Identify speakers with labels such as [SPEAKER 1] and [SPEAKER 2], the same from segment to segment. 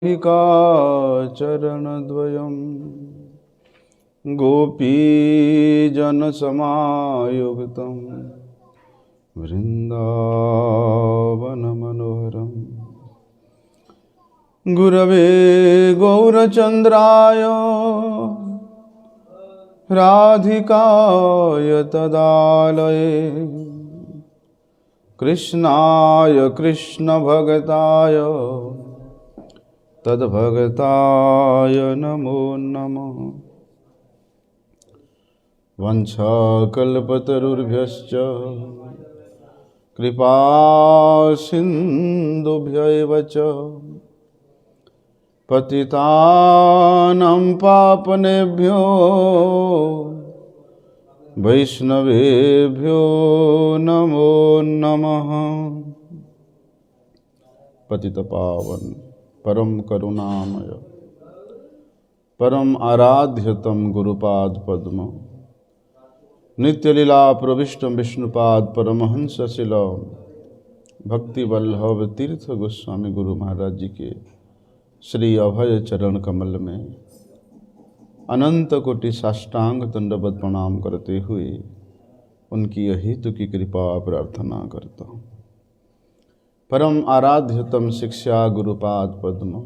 [SPEAKER 1] का चरणद्वयं गोपीजनसमायुक्तं वृन्दावनमनोहरं गुरवे गौरचन्द्राय राधिकाय तदालये कृष्णाय कृष्णभगताय तद्भगताय नमो नमः। वंशाकल्पतरुभ्यश्च कृपा सिन्धुभ्यैव च पतितानां पावनेभ्यो वैष्णवेभ्यो नमो नमः। पतितपावन परम करुणामय परम आराध्यतम गुरुपाद पद्म नित्यलीला प्रविष्टम विष्णुपाद परमहंसशिल भक्ति वल्लभ तीर्थ गोस्वामी गुरु महाराज जी के श्री अभय चरण कमल में अनंत कोटि साष्टांग दंडवत प्रणाम करते हुए उनकी अहितु की कृपा प्रार्थना करता हूँ। परम आराध्यतम शिक्षा गुरुपाद पद्म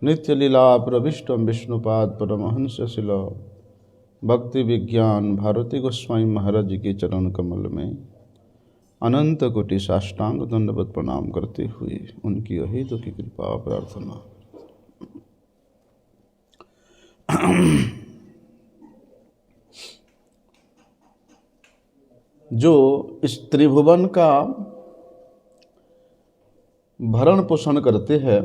[SPEAKER 1] नित्य लीला प्रविष्टम विष्णुपाद परमहंसशिल भक्ति विज्ञान भारती गोस्वामी महाराज जी के चरण कमल में अनंत कोटि साष्टांग दंडवत प्रणाम करते हुए उनकी अहितु की कृपा प्रार्थना। जो इस त्रिभुवन का भरण पोषण करते हैं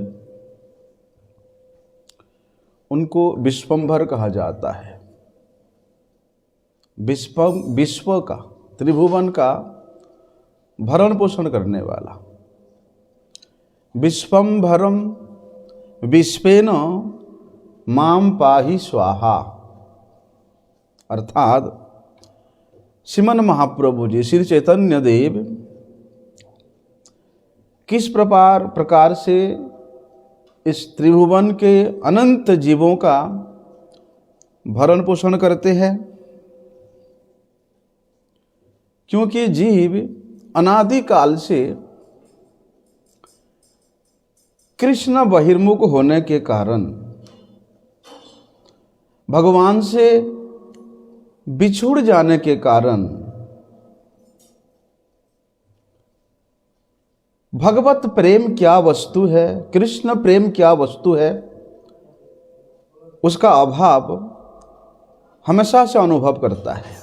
[SPEAKER 1] उनको विश्वंभर कहा जाता है। विश्व का त्रिभुवन का भरण पोषण करने वाला। विश्वंभरम विश्वेन माम पाहि स्वाहा, अर्थात श्रीमन महाप्रभु जी श्री चैतन्य देव किस प्रकार से इस त्रिभुवन के अनंत जीवों का भरण पोषण करते हैं। क्योंकि जीव अनादिकाल से कृष्ण बहिर्मुख होने के कारण, भगवान से बिछुड़ जाने के कारण भगवत प्रेम क्या वस्तु है, कृष्ण प्रेम क्या वस्तु है, उसका अभाव हमेशा से अनुभव करता है।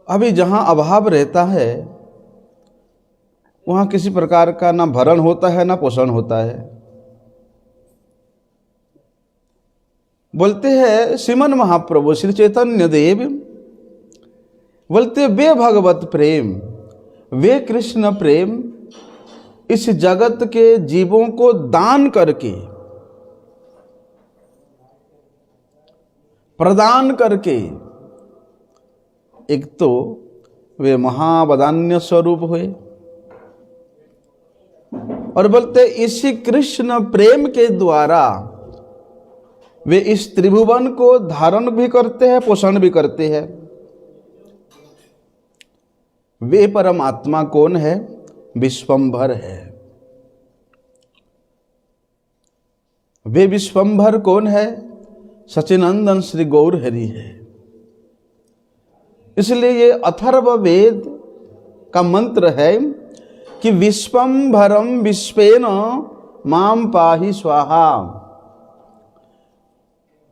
[SPEAKER 1] अभी जहाँ अभाव रहता है वहाँ किसी प्रकार का ना भरण होता है ना पोषण होता है। बोलते हैं श्रीमन महाप्रभु श्री चैतन्य देव, बोलते वे भगवत प्रेम, वे कृष्ण प्रेम इस जगत के जीवों को दान करके, प्रदान करके, एक तो वे महावदान्य स्वरूप हुए और बोलते इसी कृष्ण प्रेम के द्वारा वे इस त्रिभुवन को धारण भी करते हैं, पोषण भी करते हैं। वे परमात्मा कौन है? विश्वंभर है। वे विश्वंभर कौन है? सच्चिदानंद श्री गौर हरि है। इसलिए ये अथर्व वेद का मंत्र है कि विश्वंभरम विश्वेन माम पाहि स्वाहा,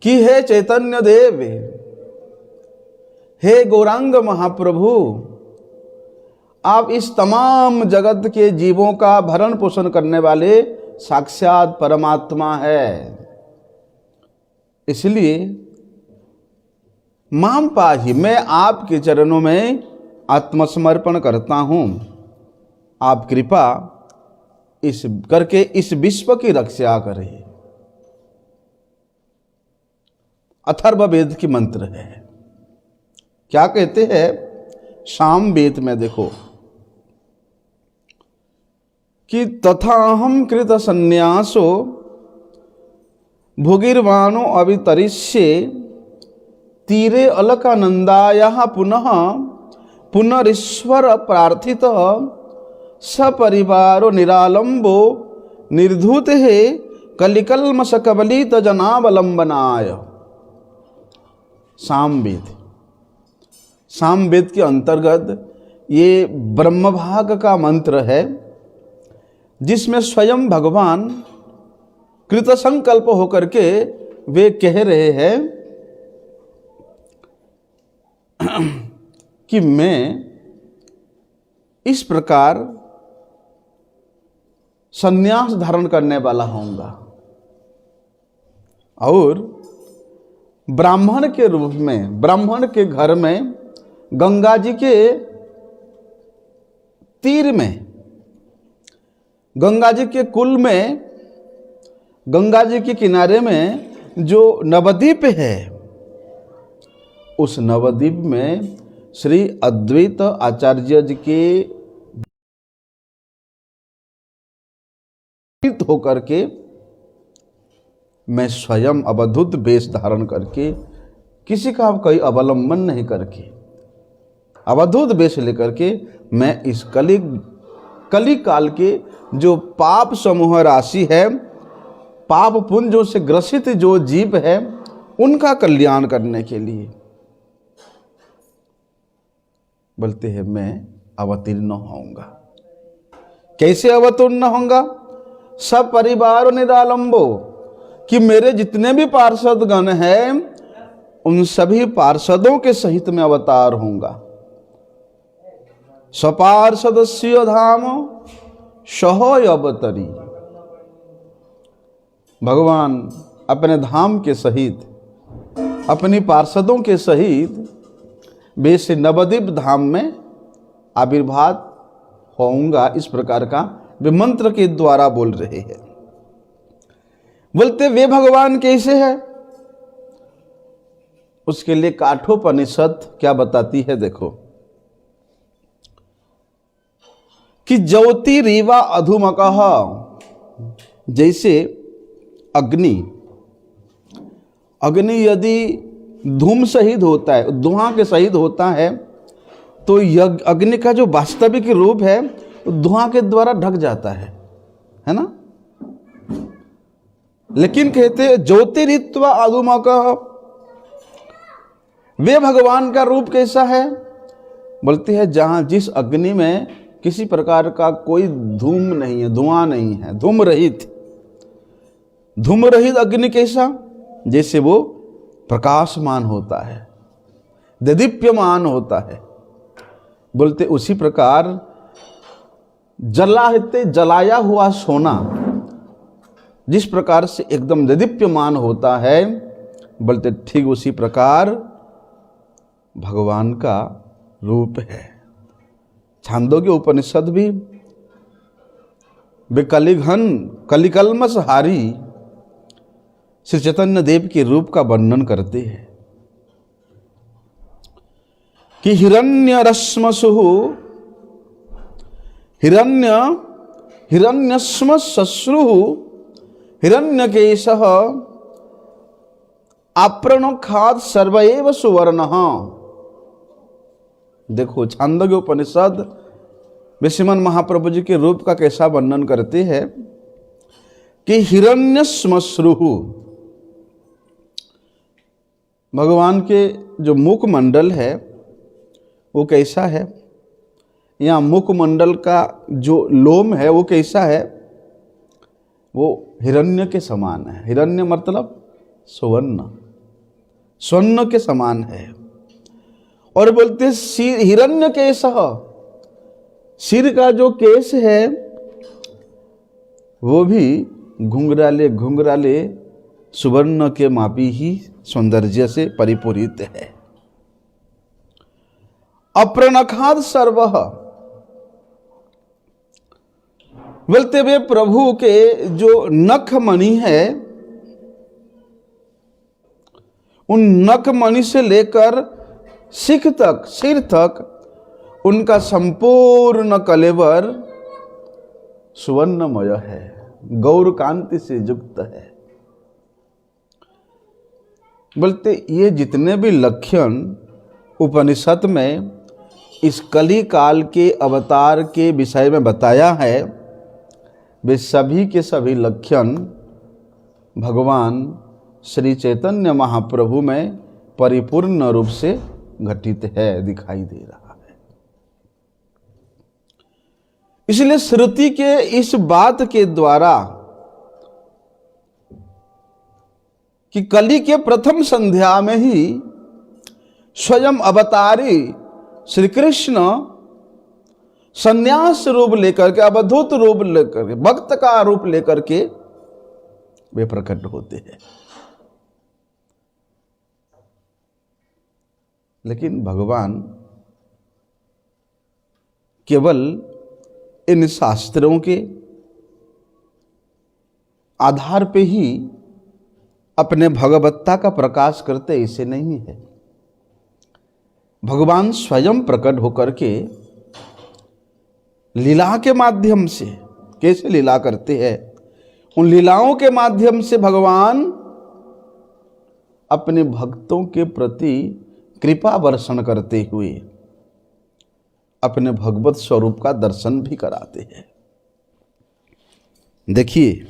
[SPEAKER 1] कि हे चैतन्य देव, हे गौरांग महाप्रभु, आप इस तमाम जगत के जीवों का भरण पोषण करने वाले साक्षात परमात्मा है। इसलिए माम पाहि, मैं आपके चरणों में आत्मसमर्पण करता हूं। आप कृपा इस करके इस विश्व की रक्षा करें। अथर्ववेद की मंत्र है। क्या कहते हैं? सामवेद में देखो, कि तथाहम कृत संन्यासो भोगिर्वाणो अवितरिष्ये तीरे अलकानंदाया पुनः पुनरीश्वर प्रार्थित सपरिवारो निरालंबो निर्धूत है कलिकल्मष कबलित जनावलंबनाय। सामवेद के अंतर्गत ये ब्रह्मभाग का मंत्र है, जिसमें स्वयं भगवान कृत संकल्प होकर के वे कह रहे हैं कि मैं इस प्रकार संन्यास धारण करने वाला होऊंगा और ब्राह्मण के रूप में, ब्राह्मण के घर में, गंगा जी के तीर में, गंगा जी के कुल में, गंगा जी के किनारे में जो नवद्वीप है, उस नवद्वीप में श्री अद्वैत आचार्य जी के होकर के मैं स्वयं अवधूत वेश धारण करके, किसी का कोई अवलंबन नहीं करके, अवधूत वेश लेकर के मैं इस कली काल के जो पाप समूह राशि है, पाप पुंजों से ग्रसित जो जीव है, उनका कल्याण करने के लिए बोलते हैं मैं अवतीर्ण होऊंगा। कैसे अवतीर्ण होऊंगा? सब परिवार निरालंबो, कि मेरे जितने भी पार्षद गण हैं उन सभी पार्षदों के सहित मैं अवतार होऊंगा। सपार्षदस्य धाम सहोय अवतरी। भगवान अपने धाम के सहित, अपनी पार्षदों के सहित वे से नवद्वीप धाम में आविर्भाव होऊंगा। इस प्रकार का वे मंत्र के द्वारा बोल रहे हैं। बोलते वे भगवान कैसे है, उसके लिए काठोपनिषद क्या बताती है देखो, कि ज्योतिरीवा अधुमकः, जैसे अग्नि यदि धूम सहित होता है, धुआं के सहित होता है, तो अग्नि का जो वास्तविक रूप है धुआं के द्वारा ढक जाता है ना। लेकिन कहते ज्योतिरित्वा अधुमकः, वे भगवान का रूप कैसा है? बोलते हैं जहां जिस अग्नि में किसी प्रकार का कोई धूम नहीं है, धुआं नहीं है, धूम रहित अग्नि कैसा? जैसे वो प्रकाशमान होता है, दीप्यमान होता है। बोलते उसी प्रकार जलाया हुआ सोना जिस प्रकार से एकदम दीप्यमान होता है, बोलते ठीक उसी प्रकार भगवान का रूप है। छांदोग्य उपनिषद भी वे कलिकल्मष हारी श्री चैतन्य देव के रूप का वर्णन करते हैं कि हिरण्यश्म श्मश्रु हिरण्यकेशः आप्रणखाद सर्वैव सुवर्णः। देखो छांदोग्य उपनिषद वे श्रीमन महाप्रभु जी के रूप का कैसा वर्णन करते हैं कि हिरण्यश्मश्रु, भगवान के जो मुखमंडल है वो कैसा है, या मुखमंडल का जो लोम है वो कैसा है, वो हिरण्य के समान है। हिरण्य मतलब स्वर्ण के समान है। और बोलते हिरण्य केशः, सिर का जो केश है वो भी घुंघराले सुवर्ण के मापी ही सौंदर्य से परिपूरित है। अप्रणखाद सर्वः, बोलते वे प्रभु के जो नख मणि है, उन नख मणि से लेकर सिर तक उनका संपूर्ण कलेवर सुवर्णमय है, गौर कांति से युक्त है। बोलते ये जितने भी लक्षण उपनिषद में इस कली काल के अवतार के विषय में बताया है, वे सभी के सभी लक्षण भगवान श्री चैतन्य महाप्रभु में परिपूर्ण रूप से घटित है, दिखाई दे रहा है। इसलिए श्रुति के इस बात के द्वारा कि कली के प्रथम संध्या में ही स्वयं अवतारी श्री कृष्ण संन्यास रूप लेकर के, अवधूत रूप लेकर के, भक्त का रूप लेकर के वे प्रकट होते हैं। लेकिन भगवान केवल इन शास्त्रों के आधार पे ही अपने भगवत्ता का प्रकाश करते, ऐसे नहीं है। भगवान स्वयं प्रकट होकर के लीला के माध्यम से, कैसे लीला करते हैं, उन लीलाओं के माध्यम से भगवान अपने भक्तों के प्रति कृपा वर्षण करते हुए अपने भगवत स्वरूप का दर्शन भी कराते हैं। देखिए,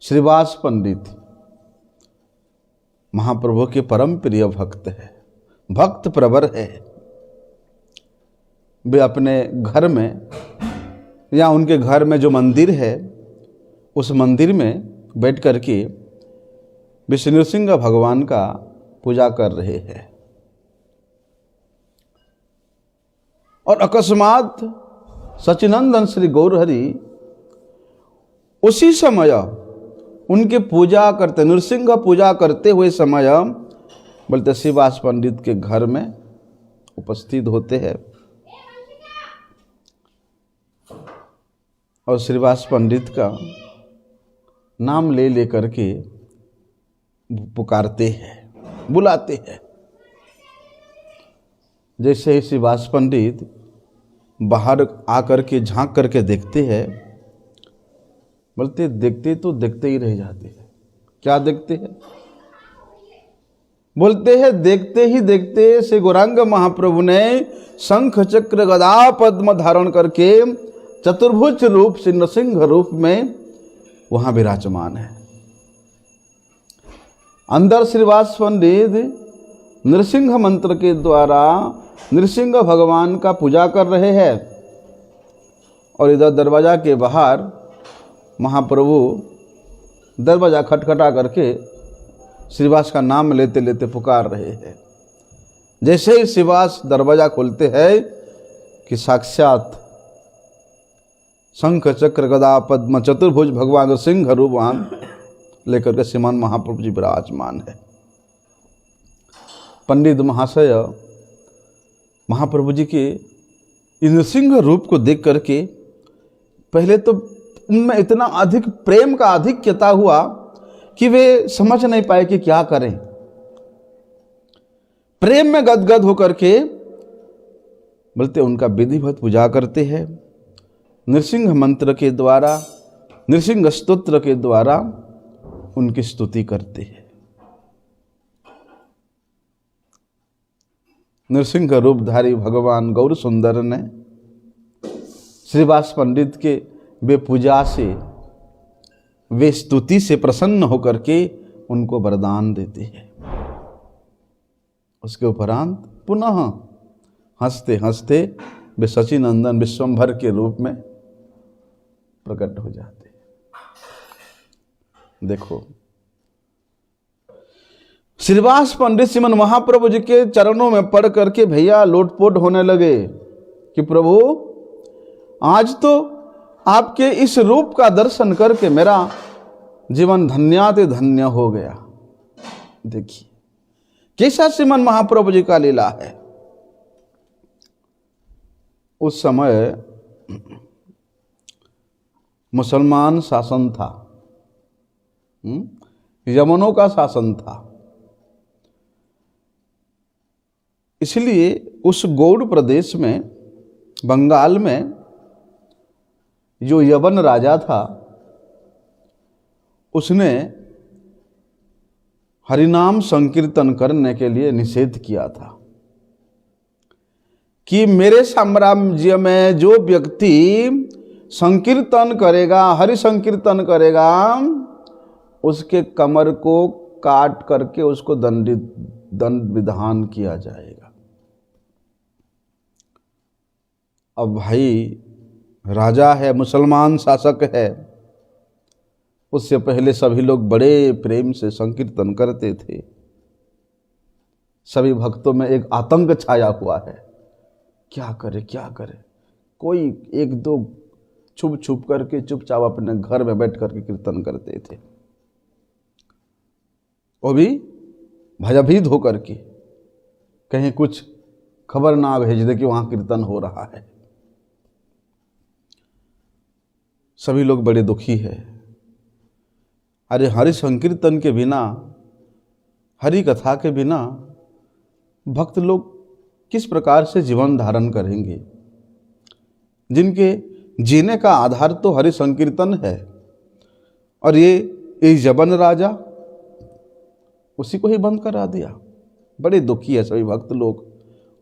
[SPEAKER 1] श्रीवास पंडित महाप्रभु के परम प्रिय भक्त है, भक्त प्रवर है। वे अपने घर में या उनके घर में जो मंदिर है, उस मंदिर में बैठ करके विष्णु नृसिंह भगवान का पूजा कर रहे हैं। और अकस्मात सचिनंदन श्री गौरहरि उसी समय उनके पूजा करते, नृसिंह पूजा करते हुए समय बोलते श्रीवास पंडित के घर में उपस्थित होते हैं और श्रीवास पंडित का नाम ले लेकर के पुकारते हैं, बुलाते हैं। जैसे ही श्रीवास पंडित बाहर आकर के झांक करके देखते हैं, बोलते देखते तो देखते ही रह जाते हैं। क्या देखते हैं? बोलते हैं देखते ही देखते श्री गौरांग महाप्रभु ने शंख चक्र गदा पद्म धारण करके चतुर्भुज रूप से नृसिंह रूप में वहां विराजमान है। अंदर श्रीवास पंडित नृसिंह मंत्र के द्वारा नृसिंह भगवान का पूजा कर रहे हैं और इधर दरवाजा के बाहर महाप्रभु दरवाजा खटखटा करके श्रीवास का नाम लेते लेते पुकार रहे हैं। जैसे ही श्रीवास दरवाजा खोलते हैं कि साक्षात शंख चक्र गदा पद्म चतुर्भुज भगवान सिंह रूप वहां लेकर के श्रीमान महाप्रभु जी विराजमान है। पंडित महाशय महाप्रभु जी के नृसिंह रूप को देख करके पहले तो उनमें इतना अधिक प्रेम का आधिक्यता हुआ कि वे समझ नहीं पाए कि क्या करें। प्रेम में गदगद होकर के बोलते उनका विधिवत पूजा करते हैं। नृसिंह मंत्र के द्वारा, नृसिंह स्तोत्र के द्वारा उनकी स्तुति करते हैं। नृसिंह रूपधारी भगवान गौर सुंदर ने श्रीवास पंडित के वे पूजा से, वे स्तुति से प्रसन्न होकर के उनको वरदान देते हैं। उसके उपरांत पुनः हंसते हंसते वे सचिनंदन विश्वंभर के रूप में प्रकट हो जाते हैं। देखो, श्रीवास पंडित श्रीमन महाप्रभु जी के चरणों में पड़ करके भैया लोटपोट होने लगे कि प्रभु आज तो आपके इस रूप का दर्शन करके मेरा जीवन धन्याति धन्य हो गया। देखिए कैसा श्रीमन महाप्रभु जी का लीला है। उस समय मुसलमान शासन था, यमनों का शासन था। इसलिए उस गौड़ प्रदेश में, बंगाल में जो यवन राजा था उसने हरिनाम संकीर्तन करने के लिए निषेध किया था कि मेरे साम्राज्य में जो व्यक्ति संकीर्तन करेगा, हरि संकीर्तन करेगा, उसके कमर को काट करके उसको दंड विधान किया जाएगा। अब भाई राजा है, मुसलमान शासक है, उससे पहले सभी लोग बड़े प्रेम से संकीर्तन करते थे। सभी भक्तों में एक आतंक छाया हुआ है, क्या करे क्या करे। कोई एक दो छुप छुप करके चुपचाप अपने घर में बैठ करके कीर्तन करते थे, वो भी भयभीत होकर के, कहीं कुछ खबर ना भेज दे कि वहां कीर्तन हो रहा है। सभी लोग बड़े दुखी है। अरे हरि संकीर्तन के बिना, हरि कथा के बिना भक्त लोग किस प्रकार से जीवन धारण करेंगे, जिनके जीने का आधार तो हरि संकीर्तन है। और ये जबन राजा उसी को ही बंद करा दिया। बड़े दुखी है सभी भक्त लोग।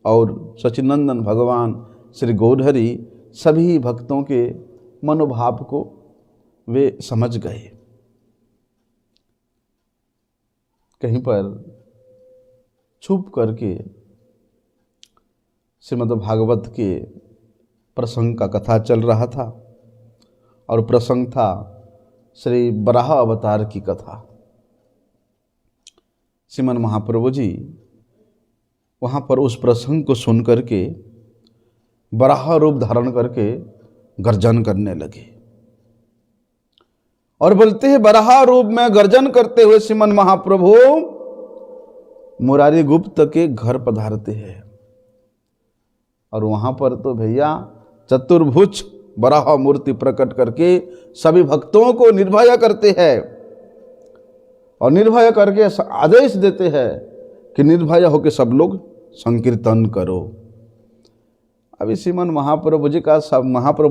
[SPEAKER 1] और सचिनंदन भगवान श्री गौरहरि सभी भक्तों के मनोभाव को वे समझ गए। कहीं पर छुप करके श्रीमद् भागवत के प्रसंग का कथा चल रहा था, और प्रसंग था श्री वराह अवतार की कथा। श्रीमन महाप्रभु जी वहाँ पर उस प्रसंग को सुन करके वराह रूप धारण करके गर्जन करने लगे और बोलते हैं, वराह रूप में गर्जन करते हुए श्रीमन महाप्रभु मुरारी गुप्त के घर पधारते हैं। और वहां पर तो भैया चतुर्भुज वराह मूर्ति प्रकट करके सभी भक्तों को निर्भय करते हैं और निर्भय करके आदेश देते हैं कि निर्भय होकर सब लोग संकीर्तन करो। अभी श्रीमन महाप्रभु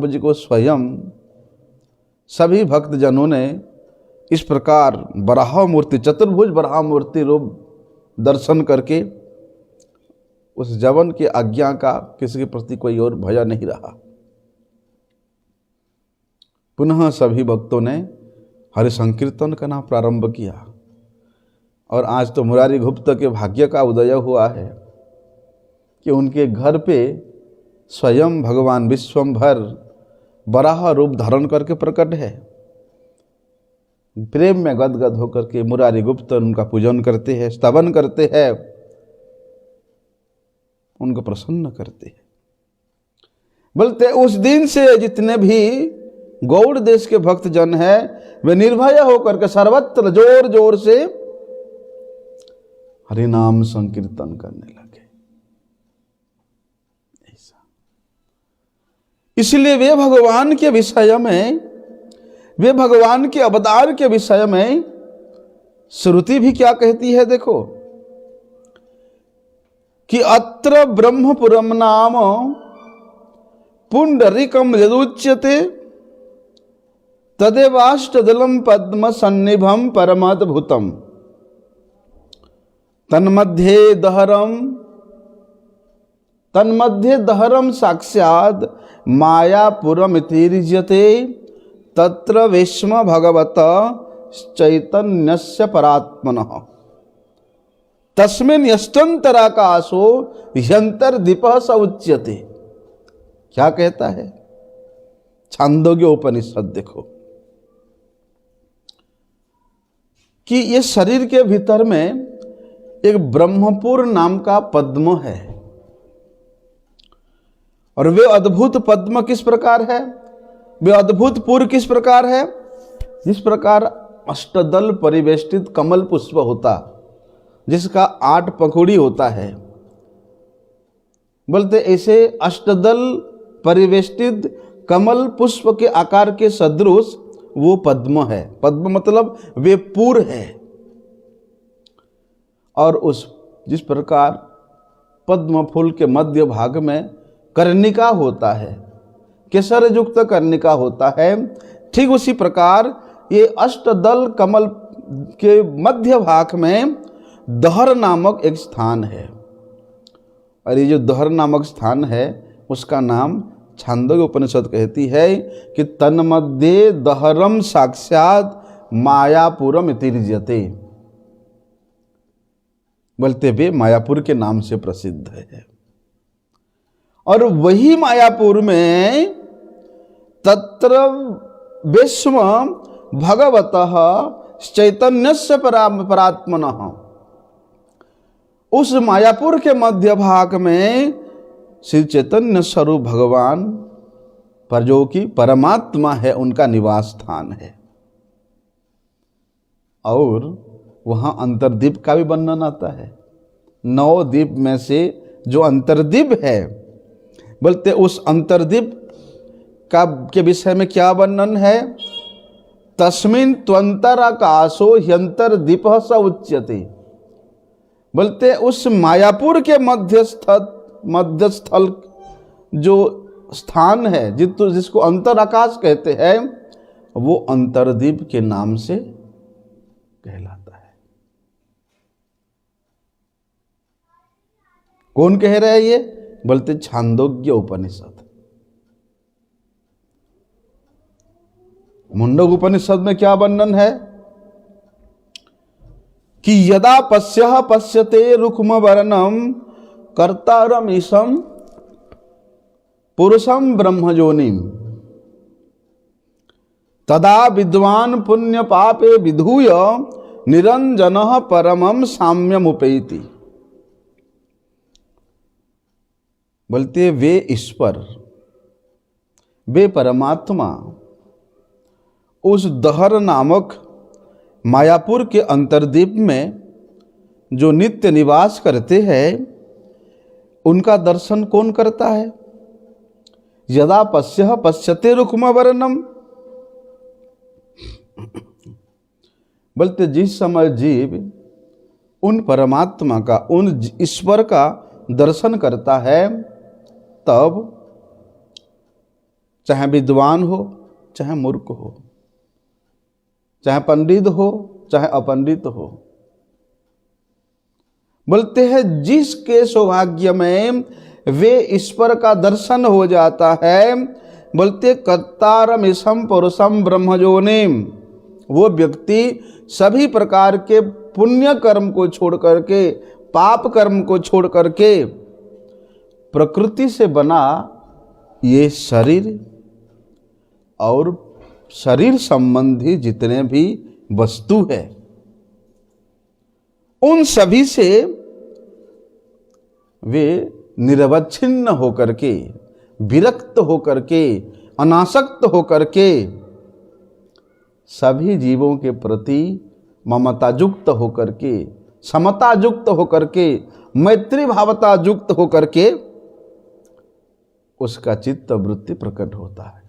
[SPEAKER 1] जी को स्वयं सभी भक्तजनों ने इस प्रकार वराह मूर्ति, चतुर्भुज वराह मूर्ति रूप दर्शन करके उस जवन की आज्ञा का किसी के प्रति कोई और भय नहीं रहा। पुनः सभी भक्तों ने हरि संकीर्तन करना प्रारंभ किया। और आज तो मुरारी गुप्त के भाग्य का उदय हुआ है कि उनके घर पे स्वयं भगवान विश्वम्भर वराह रूप धारण करके प्रकट है। प्रेम में गदगद होकर के मुरारी गुप्त उनका पूजन करते हैं, स्तवन करते हैं, उनको प्रसन्न करते हैं। बोलते उस दिन से जितने भी गौड़ देश के भक्त जन हैं वे निर्भय होकर के सर्वत्र जोर जोर से हरि नाम संकीर्तन करने लगे। ऐसा इसलिए वे भगवान के विषय में, वे भगवान के अवतार के विषय में श्रुति भी क्या कहती है देखो, कि अत्र ब्रह्मपुरम नाम पुंडरीकम यदुच्यते तदेवाष्टदलम पद्म सन्निभम परमद्भुतम तन्मध्ये दहरम साक्षात् मायापुरम इतिर्यते तत्र विस्म भगवत चैतन्यस्य परात्मनः तस्मिन् यष्टन्तराकाशो ह्यन्तर्दीपः स उच्यते। क्या कहता है छांदोग्य उपनिषद, देखो कि ये शरीर के भीतर में एक ब्रह्मपुर नाम का पद्म है। और वे अद्भुत पद्म किस प्रकार है, वे अद्भुत पुर किस प्रकार है, जिस प्रकार अष्टदल परिवेष्टित कमल पुष्प होता, जिसका 8 पंखुड़ी होता है, बोलते ऐसे अष्टदल परिवेष्टित कमल पुष्प के आकार के सदृश वो पद्म है। पद्म मतलब वे पुर है। और उस जिस प्रकार पद्म फूल के मध्य भाग में कर्णिका होता है, केसर युक्त कर्णिका होता है। ठीक उसी प्रकार ये अष्टदल कमल के मध्य भाग में दहर नामक एक स्थान है, और ये जो दहर नामक स्थान है उसका नाम छांदोग्य उपनिषद कहती है कि तन्मध्ये दहरम साक्षात मायापुरम इतिर्ज्यते, बोलते वे मायापुर के नाम से प्रसिद्ध है। और वही मायापुर में तत्र विश्व भगवतः चैतन्यस्य परात्मनः, उस मायापुर के मध्य भाग में श्री चैतन्य स्वरूप भगवान पर जो कि परमात्मा है उनका निवास स्थान है। और वहां अंतर्दीप का भी वर्णन आता है। 9 द्वीप में से जो अंतर्दीप है, बोलते उस अंतर्दीप का के विषय में क्या वर्णन है? तस्मिन् त्वंतर आकाशो ह्यंतर्दीप स उच्यते, बोलते उस मायापुर के मध्यस्थल जो स्थान है जिसको अंतर आकाश कहते हैं, वो अंतर्दीप के नाम से कहलाता है। कौन कह रहे हैं ये? बोलते छांदोग्य उपनिषद। मुंडक उपनिषद में क्या वर्णन है कि यदा पश्यते रुक्म वर्णम कर्तारमीशम पुरुषम ब्रह्मजोनिम तदा विद्वान पुण्य पापे विधूय निरंजन परमम साम्यमुपैति, बोलते वे ईश्वर, वे परमात्मा उस दहर नामक मायापुर के अंतर्दीप में जो नित्य निवास करते हैं, उनका दर्शन कौन करता है? यदा पश्यते रुक्म वर्णम, बोलते जिस समय जीव उन परमात्मा का, उन ईश्वर का दर्शन करता है, तब चाहे विद्वान हो चाहे मूर्ख हो, चाहे पंडित हो चाहे अपंडित हो, बोलते हैं जिसके सौभाग्य में वे ईश्वर का दर्शन हो जाता है, बोलते कर्तारमीशम पुरुषम ब्रह्मजोनिम, वो व्यक्ति सभी प्रकार के पुण्य कर्म को छोड़ करके, पाप कर्म को छोड़ करके, प्रकृति से बना ये शरीर और शरीर संबंधी जितने भी वस्तु है, उन सभी से वे निरवच्छिन्न होकर के, विरक्त होकर के, अनासक्त होकर के, सभी जीवों के प्रति ममतायुक्त होकर के, समतायुक्त होकर के, मैत्री भावतायुक्त होकर के उसका चित्त वृत्ति प्रकट होता है।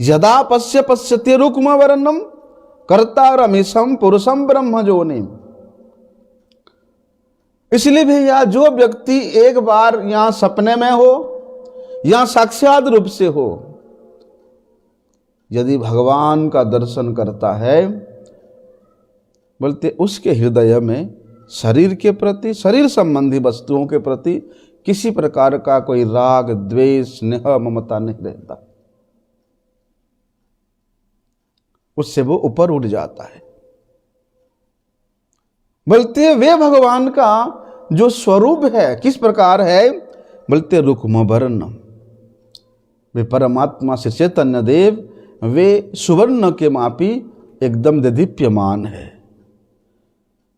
[SPEAKER 1] यदा पश्यते रुक्म वर्णम कर्तारमीशम पुरुषम ब्रह्मजोनिम, इसलिए भैया जो व्यक्ति एक बार यहां सपने में हो या साक्षात रूप से हो, यदि भगवान का दर्शन करता है, बोलते उसके हृदय में शरीर के प्रति, शरीर संबंधी वस्तुओं के प्रति किसी प्रकार का कोई राग द्वेष स्नेह ममता नहीं रहता, उससे वो ऊपर उठ जाता है। बोलते वे भगवान का जो स्वरूप है किस प्रकार है? बोलते रुक्म वर्णम, वे परमात्मा से चैतन्य देव, वे सुवर्ण के मापी एकदम दीप्यमान है,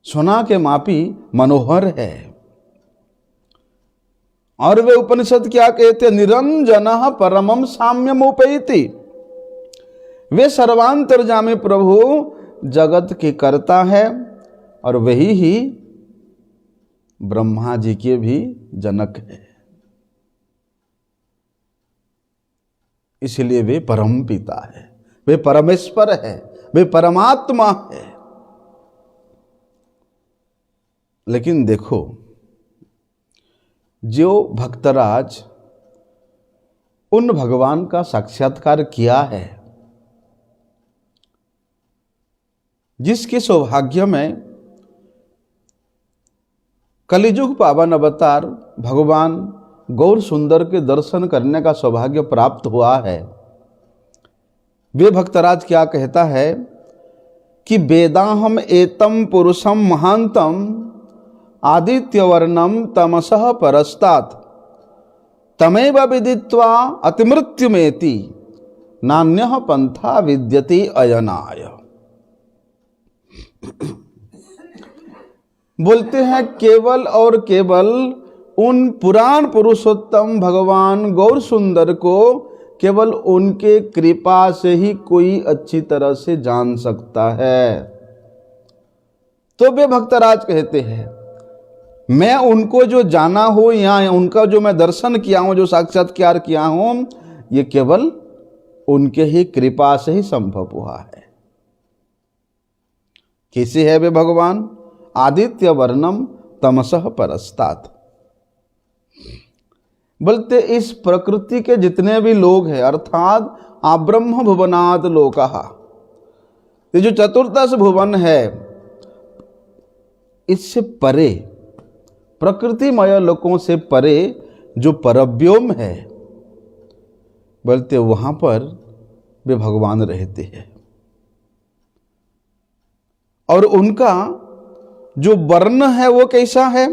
[SPEAKER 1] सोना के मापी मनोहर है। और वे उपनिषद क्या कहते? निरंजन परमम साम्यमुपैति, वे सर्वांतर्यामी प्रभु जगत के कर्ता है और वही ही ब्रह्मा जी के भी जनक है, इसलिए वे परम पिता है, वे परमेश्वर है, वे परमात्मा है। लेकिन देखो, जो भक्तराज उन भगवान का साक्षात्कार किया है, जिसके सौभाग्य में कलिजुग पावन अवतार भगवान गौर सुंदर के दर्शन करने का सौभाग्य प्राप्त हुआ है, वे भक्तराज क्या कहता है कि वेदाहम एतम पुरुषम महांतम आदित्यवर्णम तमसः परस्तात् तमेव विदित्वा अतिमृत्युमेति नान्यः पंथा विद्यते अयनाय। बोलते हैं केवल और केवल उन पुराण पुरुषोत्तम भगवान गौर सुंदर को केवल उनके कृपा से ही कोई अच्छी तरह से जान सकता है। तो वे भक्तराज कहते हैं मैं उनको जो जाना हो या उनका जो मैं दर्शन किया हूं, जो साक्षात्कार किया हूं, ये केवल उनके ही कृपा से ही संभव हुआ है। कैसे है वे भगवान? आदित्य वर्णम तमसः परस्तात्। बोलते इस प्रकृति के जितने भी लोग हैं, अर्थात आब्रह्म भुवनात् लोकः, ये जो चतुर्दश भुवन है, इससे परे, प्रकृतिमय लोकों से परे जो परव्योम है, बोलते वहां पर वे भगवान रहते हैं। और उनका जो वर्ण है वो कैसा है?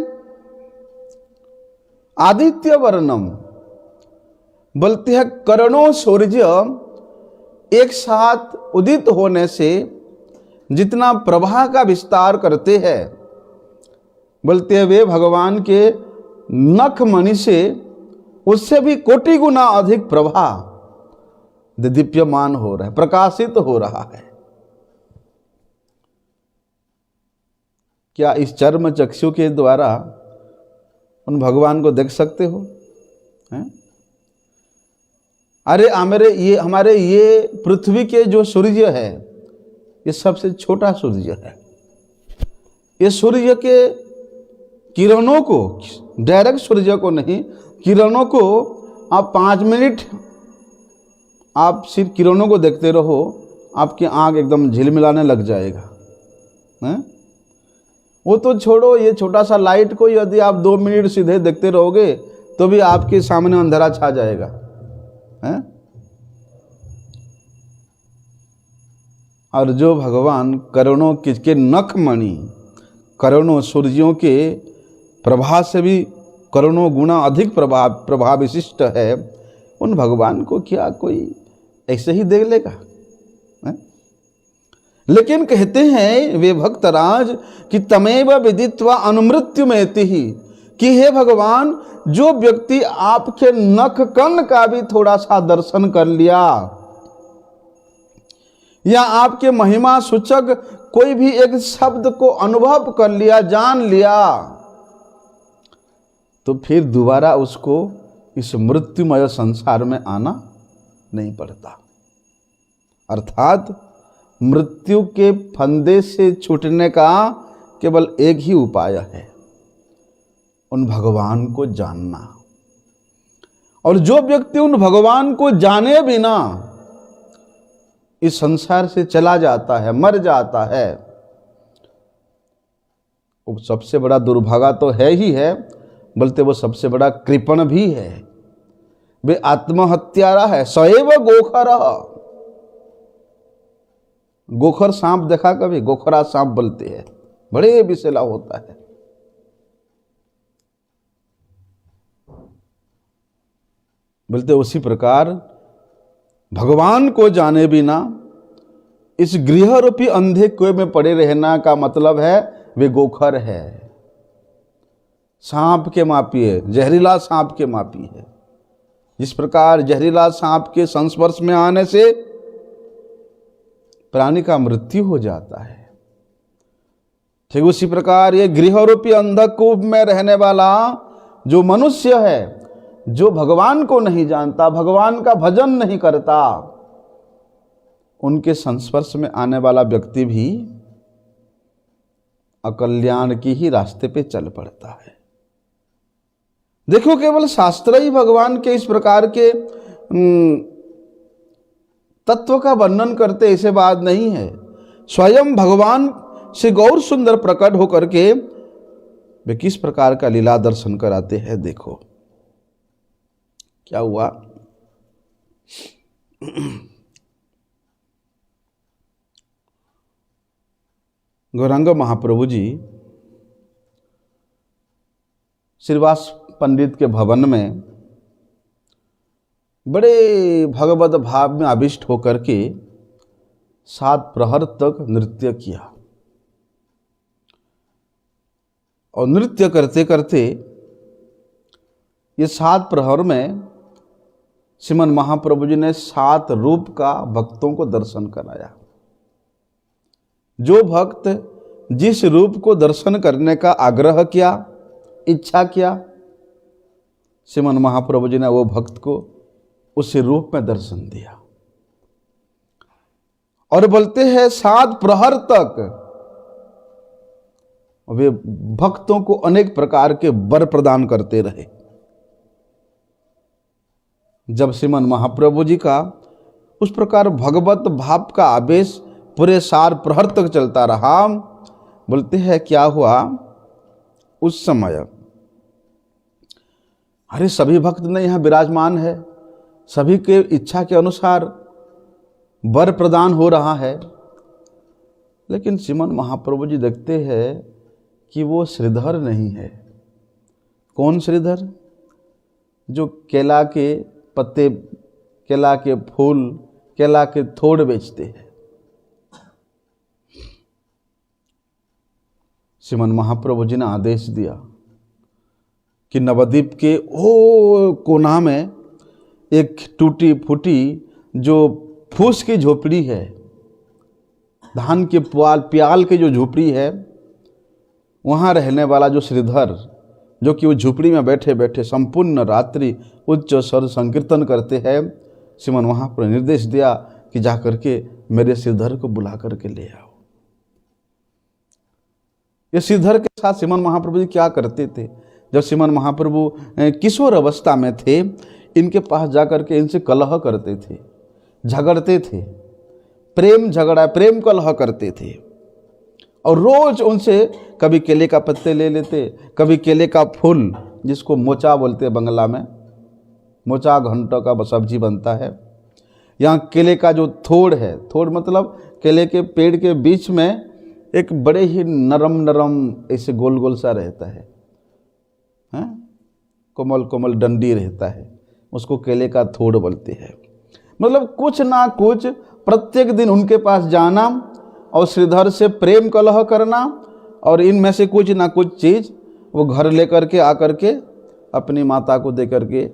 [SPEAKER 1] आदित्य वर्णम। बोलते हैं करोड़ों सूर्य एक साथ उदित होने से जितना प्रभा का विस्तार करते हैं, बोलते हैं वे भगवान के नख मणि से उससे भी कोटि गुना अधिक प्रभा दीप्यमान हो रहा है, प्रकाशित हो रहा है। क्या इस चर्म चक्षु के द्वारा उन भगवान को देख सकते हो? हैं? अरे हमारे ये पृथ्वी के जो सूर्य है, ये सबसे छोटा सूर्य है। ये सूर्य के किरणों को, डायरेक्ट सूर्य को नहीं, किरणों को आप 5 मिनट आप सिर्फ किरणों को देखते रहो, आपकी आंख एकदम झिलमिलाने लग जाएगा। हैं? वो तो छोड़ो, ये छोटा सा लाइट को यदि आप 2 मिनट सीधे देखते रहोगे तो भी आपके सामने अंधेरा छा जाएगा। हैं? और जो भगवान करोड़ों के नखमणि, करोड़ों सूर्यों के प्रभा से भी करोड़ों गुना अधिक प्रभा विशिष्ट है, उन भगवान को क्या कोई ऐसे ही देख लेगा? है? लेकिन कहते हैं वे भक्तराज कि तमेव विदित्वा अनुमृत्युमेति ही, कि हे भगवान, जो व्यक्ति आपके नख कण का भी थोड़ा सा दर्शन कर लिया या आपके महिमा सूचक कोई भी एक शब्द को अनुभव कर लिया, जान लिया, तो फिर दोबारा उसको इस मृत्युमय संसार में आना नहीं पड़ता। अर्थात मृत्यु के फंदे से छूटने का केवल एक ही उपाय है, उन भगवान को जानना। और जो व्यक्ति उन भगवान को जाने बिना इस संसार से चला जाता है, मर जाता है, वो सबसे बड़ा दुर्भागा तो है ही है, बोलते वो सबसे बड़ा कृपण भी है। वे आत्महत्यारा है। सएव गोखर, गोखर सांप देखा कभी? गोखरा सांप बोलते हैं, बड़े विषैला होता है। बोलते उसी प्रकार भगवान को जाने बिना इस गृह रूपी अंधे कुएं में पड़े रहना का मतलब है वे गोखर है, सांप के मापी है, जहरीला सांप के मापी है। जिस प्रकार जहरीला सांप के संस्पर्श में आने से प्राणी का मृत्यु हो जाता है, ठीक उसी प्रकार ये गृह रूपी अंधकूप में रहने वाला जो मनुष्य है, जो भगवान को नहीं जानता, भगवान का भजन नहीं करता, उनके संस्पर्श में आने वाला व्यक्ति भी अकल्याण की ही रास्ते पे चल पड़ता है। देखो, केवल शास्त्र ही भगवान के इस प्रकार के तत्व का वर्णन करते, ऐसे बात नहीं है। स्वयं भगवान से गौर सुंदर प्रकट होकर के वे किस प्रकार का लीला दर्शन कराते हैं। देखो क्या हुआ। गौरांग महाप्रभु जी श्रीवास पंडित के भवन में बड़े भगवत भाव में आविष्ट होकर के 7 प्रहर तक नृत्य किया, और नृत्य करते करते ये 7 प्रहर में श्रीमन महाप्रभु जी ने 7 रूप का भक्तों को दर्शन कराया। जो भक्त जिस रूप को दर्शन करने का आग्रह किया, इच्छा किया, श्रीमन महाप्रभु जी ने वो भक्त को उस रूप में दर्शन दिया। और बोलते हैं 7 प्रहर तक वे भक्तों को अनेक प्रकार के वर प्रदान करते रहे। जब श्रीमन महाप्रभु जी का उस प्रकार भगवत भाव का आवेश पूरे 7 प्रहर तक चलता रहा, बोलते हैं क्या हुआ उस समय। अरे सभी भक्त ने यहाँ विराजमान है, सभी के इच्छा के अनुसार वर प्रदान हो रहा है, लेकिन श्रीमन महाप्रभु जी देखते हैं कि वो श्रीधर नहीं है। कौन श्रीधर? जो केला के पत्ते, केला के फूल, केला के थोड़ बेचते हैं। श्रीमन महाप्रभु जी ने आदेश दिया कि नवद्वीप के ओ कोना में एक टूटी फूटी जो फूस की झोपड़ी है, धान के प्याल की जो झोपड़ी है, वहाँ रहने वाला जो श्रीधर, जो कि वो झोपड़ी में बैठे बैठे संपूर्ण रात्रि उच्च स्वर संकीर्तन करते हैं, श्रीमन महाप्रभु ने निर्देश दिया कि जा करके मेरे श्रीधर को बुला करके ले आओ। ये श्रीधर के साथ श्रीमन महाप्रभु जी क्या करते थे? जब श्रीमन महाप्रभु किशोर अवस्था में थे, इनके पास जाकर के इनसे कलह करते थे, झगड़ते थे, प्रेम कलह करते थे, और रोज उनसे कभी केले का पत्ते ले लेते, कभी केले का फूल, जिसको मोचा बोलते हैं बंगला में, मोचा घंटों का सब्जी बनता है। यहाँ केले का जो थोड़ है, थोड़ मतलब केले के पेड़ के बीच में एक बड़े ही नरम ऐसे गोल गोल सा रहता है, कोमल कोमल डंडी रहता है, उसको केले का थोड़ बोलते हैं। मतलब कुछ ना कुछ प्रत्येक दिन उनके पास जाना और श्रीधर से प्रेम कलह करना, और इनमें से कुछ ना कुछ चीज़ वो घर लेकर के आकर के अपनी माता को दे करके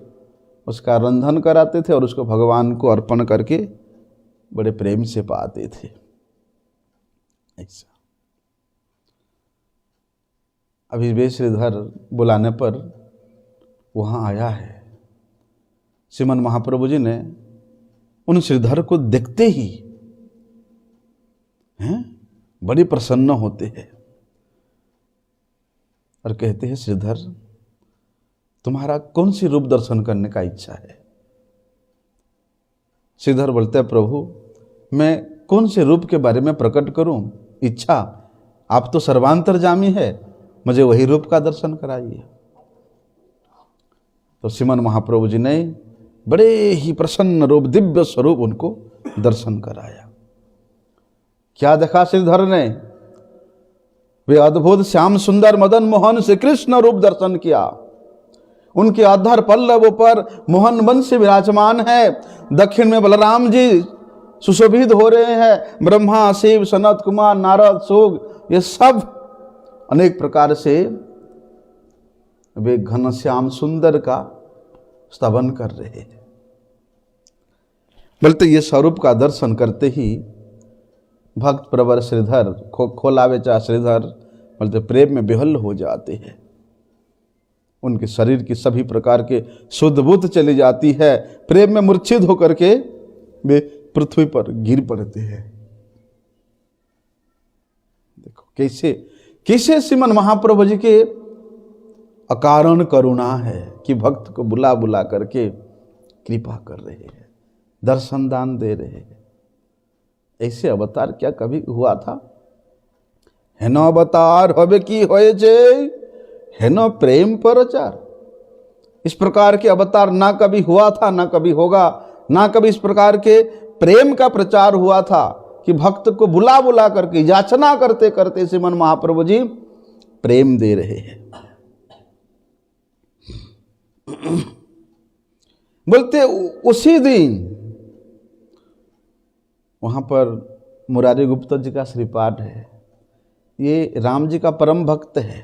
[SPEAKER 1] उसका रंधन कराते थे और उसको भगवान को अर्पण करके बड़े प्रेम से पाते थे। ऐसा अभी वे श्रीधर बुलाने पर वहाँ आया है। श्रीमन महाप्रभु जी ने उन श्रीधर को देखते ही बड़ी प्रसन्न होते हैं और कहते हैं, श्रीधर तुम्हारा कौन सी रूप दर्शन करने का इच्छा है? श्रीधर बोलते हैं, प्रभु मैं कौन से रूप के बारे में प्रकट करूं? इच्छा आप तो सर्वांतरजामी है, मुझे वही रूप का दर्शन कराइए। तो श्रीमन महाप्रभु जी ने बड़े ही प्रसन्न रूप, दिव्य स्वरूप उनको दर्शन कराया। क्या देखा श्रीधर ने? वे अद्भुत श्याम सुंदर मदन मोहन श्री कृष्ण रूप दर्शन किया। उनके अधर पल्लव पर मोहन वंश विराजमान है। दक्षिण में बलराम जी सुशोभित हो रहे हैं, ब्रह्मा शिव सनत कुमार नारद सूग, ये सब अनेक प्रकार से वे घनश्याम सुंदर का स्तवन कर रहे हैं। बोलते ये स्वरूप का दर्शन करते ही भक्त प्रवर श्रीधर, खोलावे चा श्रीधर, बोलते प्रेम में विहल हो जाते हैं। उनके शरीर की सभी प्रकार के शुद्ध बुद्ध चली जाती है, प्रेम में मूर्छित होकर के वे पृथ्वी पर गिर पड़ते हैं। देखो कैसे कैसे श्रीमन महाप्रभु जी के अकारण करुणा है कि भक्त को बुला बुला करके कृपा कर रहे हैं, दर्शन दान दे रहे हैं। ऐसे अवतार क्या कभी हुआ था? हेन अवतार हबे की होए जे, हेन प्रेम परचार। इस प्रकार के अवतार ना कभी हुआ था, ना कभी होगा, ना कभी इस प्रकार के प्रेम का प्रचार हुआ था कि भक्त को बुला बुला करके याचना करते करते श्रीमन महाप्रभु जी प्रेम दे रहे हैं। बोलते उसी दिन वहां पर मुरारी गुप्ता जी का श्रीपाठ है। ये राम जी का परम भक्त है।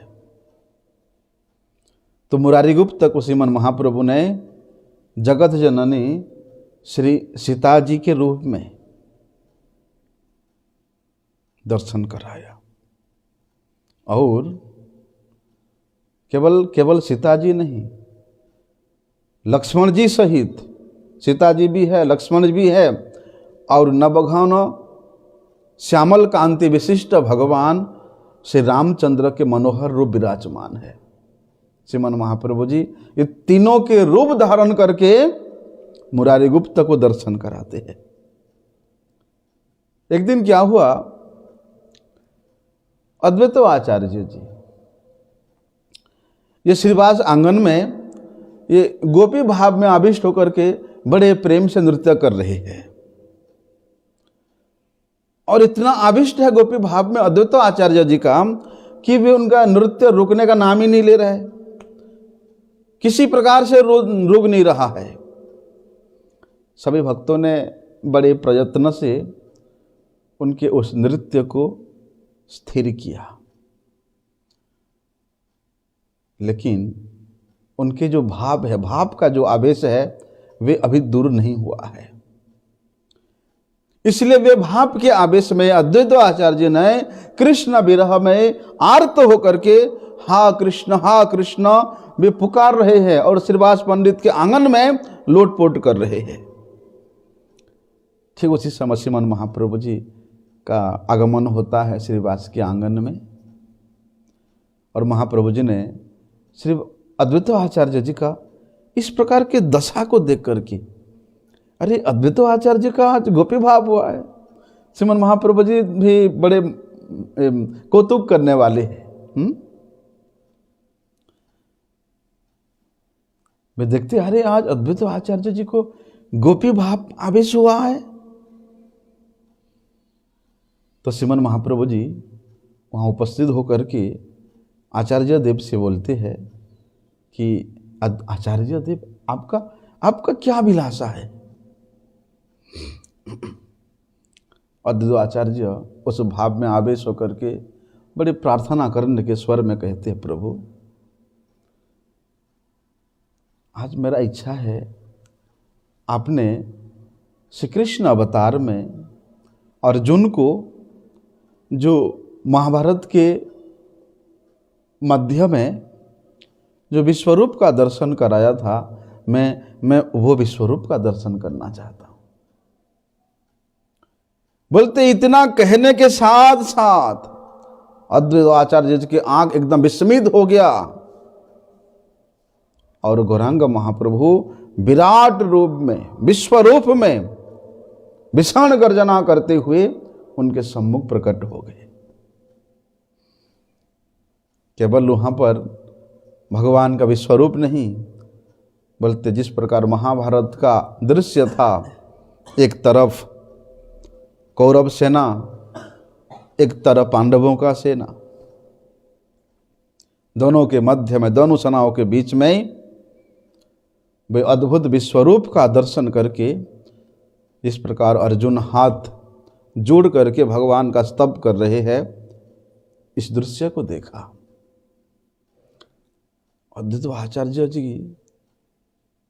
[SPEAKER 1] तो मुरारी गुप्त को श्रीमन महाप्रभु ने जगत जननी श्री सीता जी के रूप में दर्शन कराया। और केवल सीता जी नहीं, लक्ष्मण जी सहित, सीता जी भी है, लक्ष्मण जी भी है, और नवघन श्यामल कांति विशिष्ट भगवान श्री रामचंद्र के मनोहर रूप विराजमान है। श्रीमन महाप्रभु जी ये तीनों के रूप धारण करके मुरारी गुप्त को दर्शन कराते हैं। एक दिन क्या हुआ, अद्वैत आचार्य जी ये श्रीवास आंगन में ये गोपी भाव में आविष्ट होकर के बड़े प्रेम से नृत्य कर रहे हैं। और इतना आविष्ट है गोपी भाव में अद्वैत आचार्य जी का कि वे उनका नृत्य रुकने का नाम ही नहीं ले रहे, किसी प्रकार से रुक नहीं रहा है। सभी भक्तों ने बड़े प्रयत्न से उनके उस नृत्य को स्थिर किया, लेकिन उनके जो भाव है, भाव का जो आवेश है, वे अभी दूर नहीं हुआ है। इसलिए वे भाव के आवेश में अद्वैत आचार्य ने कृष्ण विरह में आर्त होकर के हा कृष्ण वे पुकार रहे हैं और श्रीवास पंडित के आंगन में लोटपोट कर रहे हैं। ठीक उसी समय श्रीमन महाप्रभु जी का आगमन होता है श्रीवास के आंगन में। और महाप्रभु जी ने श्री अद्वैत आचार्य जी का इस प्रकार के दशा को देख करके, अरे अद्वैत आचार्य जी का आज गोपी भाव हुआ है। श्रीमन महाप्रभु जी भी बड़े कौतुक करने वाले हैं। वे देखते, अरे आज अद्वैत आचार्य जी को गोपी भाव आवेश हुआ है। तो श्रीमन महाप्रभु जी वहाँ उपस्थित होकर के आचार्य देव से बोलते हैं कि आचार्य देव आपका क्या अभिलाषा है? अद्वैत आचार्य उस भाव में आवेश होकर के बड़े प्रार्थना करने के स्वर में कहते हैं, प्रभु आज मेरा इच्छा है, आपने श्री कृष्ण अवतार में अर्जुन को जो महाभारत के मध्य में जो विश्वरूप का दर्शन कराया था, मैं वो विश्वरूप का दर्शन करना चाहता हूं। बोलते इतना कहने के साथ साथ अद्वैत आचार्य जी की आंख एकदम विस्मित हो गया और गौरांग महाप्रभु विराट रूप में, विश्वरूप में विषाण गर्जना करते हुए उनके सम्मुख प्रकट हो गए। केवल वहां पर भगवान का विश्वरूप नहीं, बोलते जिस प्रकार महाभारत का दृश्य था, एक तरफ कौरव सेना, एक तरफ पांडवों का सेना, दोनों के मध्य में, दोनों सेनाओं के बीच में वे अद्भुत विश्वरूप का दर्शन करके इस प्रकार अर्जुन हाथ जोड़ करके भगवान का स्तव कर रहे हैं, इस दृश्य को देखा। अद्वैत आचार्य जी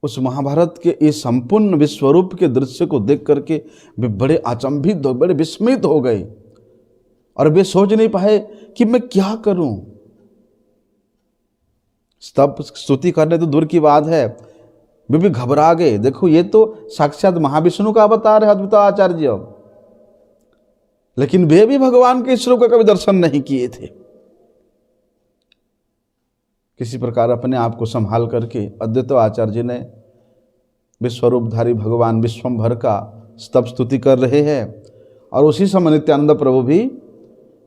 [SPEAKER 1] उस महाभारत के इस संपूर्ण विश्वरूप के दृश्य को देख करके वे बड़े अचंभित, बड़े विस्मित हो गए और वे सोच नहीं पाए कि मैं क्या करूं। स्तव स्तुति करने तो दूर की बात है, वे भी घबरा गए। देखो ये तो साक्षात महाविष्णु का अवतार है अद्वैत आचार्य, लेकिन वे भी भगवान के स्वरूप का कभी दर्शन नहीं किए थे। किसी प्रकार अपने आप को संभाल करके अद्वैत आचार्य जी ने विश्वरूपधारी भगवान विश्वम्भर का स्तव स्तुति कर रहे हैं और उसी समय नित्यानंद प्रभु भी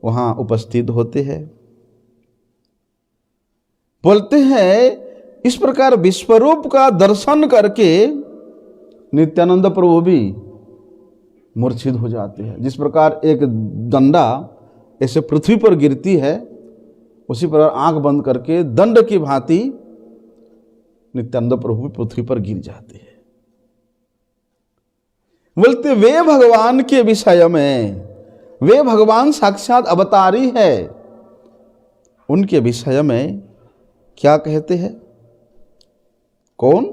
[SPEAKER 1] वहाँ उपस्थित होते हैं। बोलते हैं इस प्रकार विश्वरूप का दर्शन करके नित्यानंद प्रभु भी मूर्छित हो जाते हैं। जिस प्रकार एक डंडा ऐसे पृथ्वी पर गिरती है, उसी प्रकार आंख बंद करके दंड की भांति नित्यानंद प्रभु पृथ्वी पर गिर जाते हैं। बोलते वे भगवान के विषय में, वे भगवान साक्षात अवतारी है, उनके विषय में क्या कहते हैं? कौन?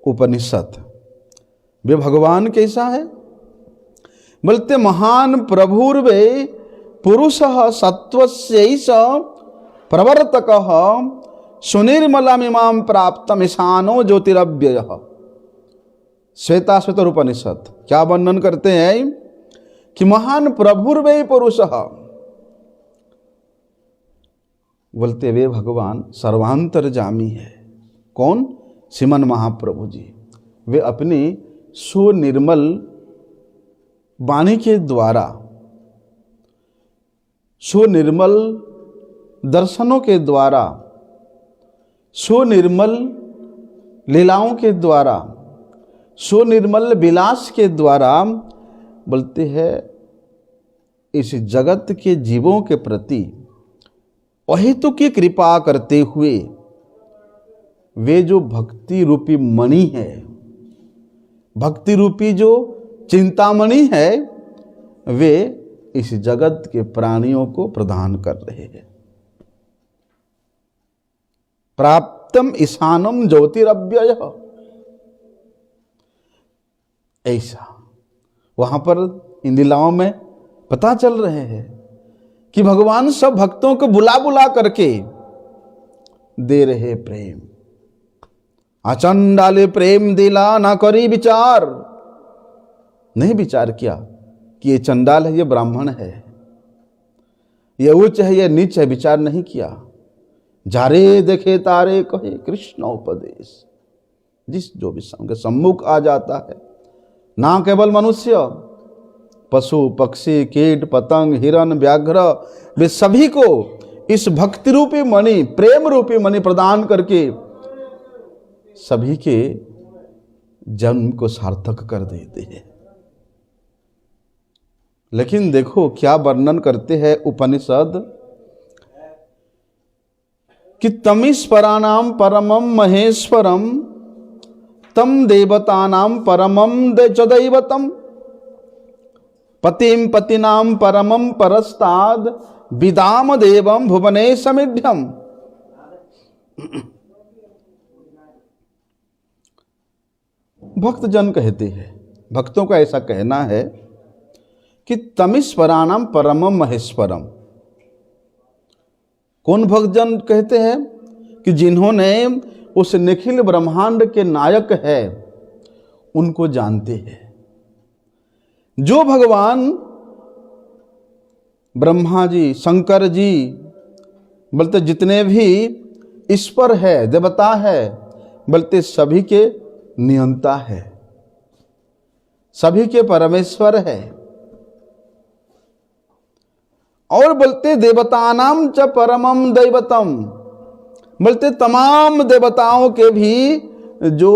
[SPEAKER 1] उपनिषद। वे भगवान कैसा है? बोलते महान प्रभुर्वे पुरुषः सत्वस्यैष प्रवर्तकः सुनिर्मलमिमां प्राप्तम् ईशानो ज्योतिरव्ययः। श्वेताश्वतर उपनिषद क्या वर्णन करते हैं कि महान प्रभुर्वे पुरुषः, बोलते वे भगवान सर्वांतर्यामी है। कौन? श्रीमन महाप्रभु जी। वे अपनी सुनिर्मल वाणी के द्वारा, सुनिर्मल दर्शनों के द्वारा, सुनिर्मल लीलाओं के द्वारा, सुनिर्मल विलास के द्वारा, बोलते हैं इस जगत के जीवों के प्रति अहेतुक की कृपा करते हुए वे जो भक्ति रूपी मणि है, भक्ति रूपी जो चिंतामणि है, वे इस जगत के प्राणियों को प्रदान कर रहे हैं। प्राप्तम ईशानम ज्योतिरव्ययः, ऐसा वहां पर इन लीलाओं में पता चल रहे हैं कि भगवान सब भक्तों को बुला बुला करके दे रहे प्रेम। अचंडाले प्रेम दिला ना करी विचार, नहीं विचार किया कि ये चंडाल है, ये ब्राह्मण है, ये उच्च है, ये नीच है, विचार नहीं किया। जारे देखे तारे कहे कृष्ण उपदेश। जिस जो भी संग सम्मुख आ जाता है, ना केवल मनुष्य, पशु पक्षी कीट पतंग हिरण व्याघ्र, वे सभी को इस भक्ति रूपी मणि, प्रेम रूपी मणि प्रदान करके सभी के जन्म को सार्थक कर देते हैं। लेकिन देखो क्या वर्णन करते हैं उपनिषद कि तमीश्वराणाम परमम महेश्वरम तम देवतानां परमम च दैवतम पतिम पतिनां परमम परस्ताद विदाम देवम भुवने समिध्यम। भक्तजन कहते हैं, भक्तों का ऐसा कहना है कि तमीश्वराणाम परमम महेश्वरम। कौन भक्तजन कहते हैं? कि जिन्होंने उस निखिल ब्रह्मांड के नायक है उनको जानते हैं। जो भगवान ब्रह्मा जी, शंकर जी, बोलते जितने भी ईश्वर है, देवता है, बोलते सभी के नियंता है, सभी के परमेश्वर है। और बोलते देवतानाम च परमम दैवतम, बोलते तमाम देवताओं के भी जो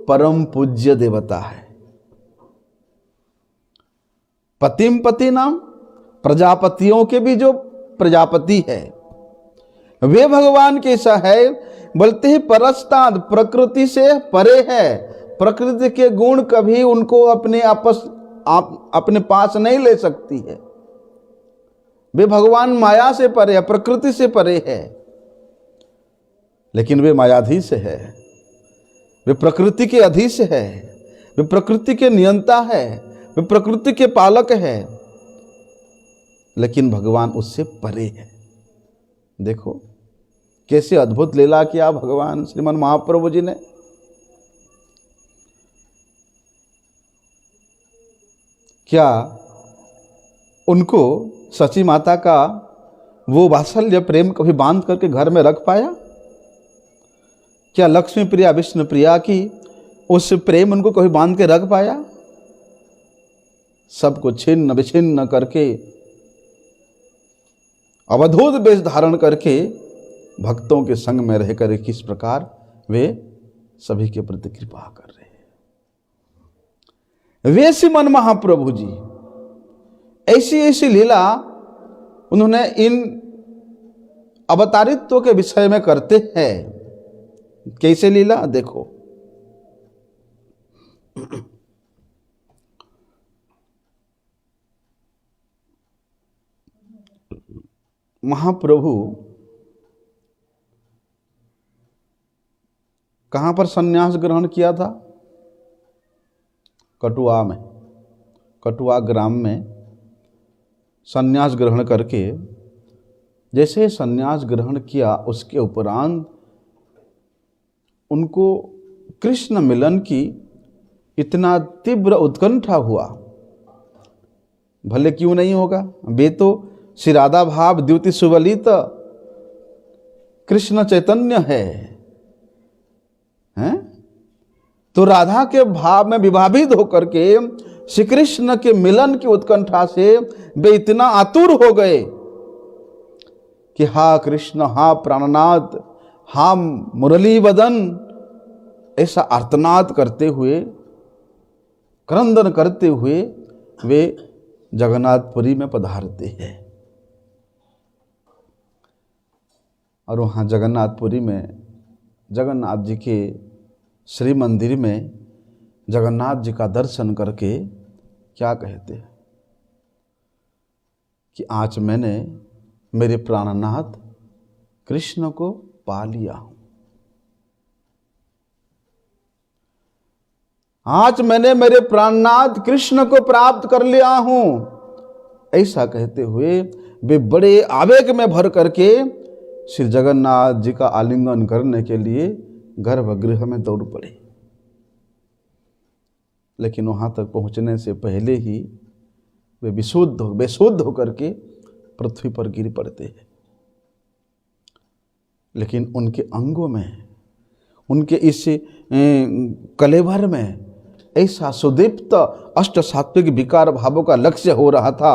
[SPEAKER 1] परम पूज्य देवता है। पतिम पति नाम, प्रजापतियों के भी जो प्रजापति है, वे भगवान कैसा है? बोलते हैं परस्ताद, प्रकृति से परे है। प्रकृति के गुण कभी उनको अपने पास नहीं ले सकती है। वे भगवान माया से परे है, प्रकृति से परे है, लेकिन वे मायाधीश है, वे प्रकृति के अधीश है, वे प्रकृति के नियंता है, वे प्रकृति के पालक है, लेकिन भगवान उससे परे है। देखो कैसे अद्भुत लीला किया भगवान श्रीमन महाप्रभु जी ने। क्या उनको सची माता का वो वात्सल्य प्रेम कभी बांध करके घर में रख पाया? क्या लक्ष्मी प्रिया विष्णु प्रिया की उस प्रेम उनको कभी बांध के रख पाया? सबको छिन्न विछिन्न करके अवधूत वेश धारण करके भक्तों के संग में रहकर किस प्रकार वे सभी के प्रति कृपा कर रहे हैं। वे श्रीमन महाप्रभु जी ऐसी ऐसी लीला उन्होंने इन अवतारित्व के विषय में करते हैं। कैसे लीला देखो। महाप्रभु कहां पर संन्यास ग्रहण किया था? कटुआ में, कटुआ ग्राम में संन्यास ग्रहण करके जैसे संन्यास ग्रहण किया उसके उपरांत उनको कृष्ण मिलन की इतना तीव्र उत्कंठा हुआ। भले क्यों नहीं होगा, वे तो श्री राधा भाव द्युति सुवलित कृष्ण चैतन्य है, हैं? तो राधा के भाव में विभावित होकर के श्री कृष्ण के मिलन की उत्कंठा से वे इतना आतुर हो गए कि हा कृष्ण, हा प्राणनाथ, हा मुरली वदन, ऐसा आर्तनाद करते हुए, क्रंदन करते हुए वे जगन्नाथपुरी में पधारते हैं। और वहाँ जगन्नाथपुरी में जगन्नाथ जी के श्री मंदिर में जगन्नाथ जी का दर्शन करके क्या कहते हैं कि आज मैंने मेरे प्राणनाथ कृष्ण को पा लिया हूं, आज मैंने मेरे प्राणनाथ कृष्ण को प्राप्त कर लिया हूं। ऐसा कहते हुए वे बड़े आवेग में भर करके श्री जगन्नाथ जी का आलिंगन करने के लिए गर्भगृह में दौड़ पड़े। लेकिन वहां तक पहुंचने से पहले ही वे बेशुद्ध होकर के पृथ्वी पर गिर पड़ते हैं। लेकिन उनके अंगों में, उनके इस कलेवर में ऐसा सुदीप्त अष्ट सात्विक विकार भावों का लक्ष्य हो रहा था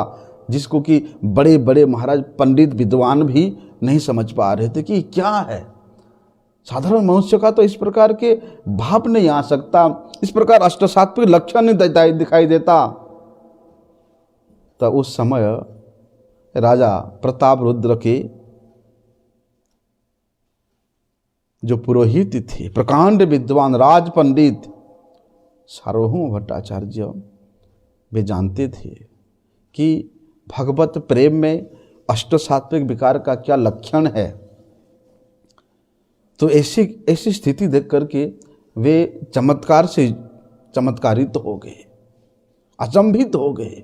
[SPEAKER 1] जिसको कि बड़े बड़े महाराज पंडित विद्वान भी नहीं समझ पा रहे थे कि क्या है। साधारण मनुष्य का तो इस प्रकार के भाव नहीं आ सकता, इस प्रकार अष्ट सात्विक लक्षण नहीं दिखाई देता। तो उस समय राजा प्रताप रुद्र के जो पुरोहित थे, प्रकांड विद्वान राज पंडित सार्वभौम भट्टाचार्य, वे जानते थे कि भगवत प्रेम में अष्ट सात्विक विकार का क्या लक्षण है। तो ऐसी स्थिति देख करके वे चमत्कार से चमत्कारित हो गए, अचंभित हो गए।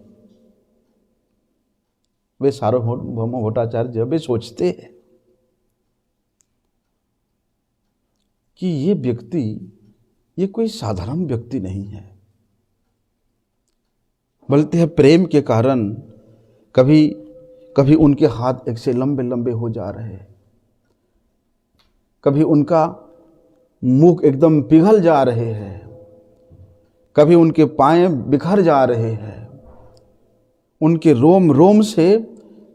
[SPEAKER 1] वे सार्वभौम भट्टाचार्य वे सोचते हैं कि ये व्यक्ति, ये कोई साधारण व्यक्ति नहीं है। बोलते हैं प्रेम के कारण कभी कभी उनके हाथ एक से लंबे लंबे हो जा रहे हैं, कभी उनका मुख एकदम पिघल जा रहे हैं, कभी उनके पांव बिखर जा रहे हैं, उनके रोम रोम से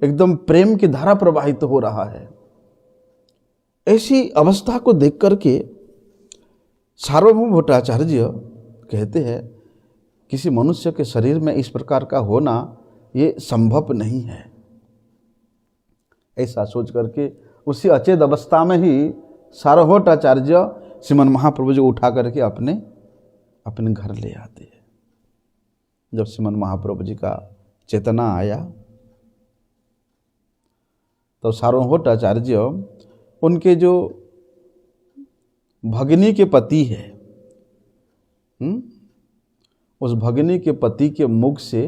[SPEAKER 1] एकदम प्रेम की धारा प्रवाहित हो रहा है। ऐसी अवस्था को देख करके सार्वभौम भट्टाचार्य कहते हैं किसी मनुष्य के शरीर में इस प्रकार का होना ये संभव नहीं है। ऐसा सोच करके उसी अचेत अवस्था में ही सार्वभौम भट्टाचार्य श्रीमन महाप्रभु जी उठा करके अपने घर ले आते हैं। जब श्रीमन महाप्रभु जी का चेतना आया तो सार्वभौम भट्टाचार्य उनके जो भगिनी के पति है, उस भगिनी के पति के मुख से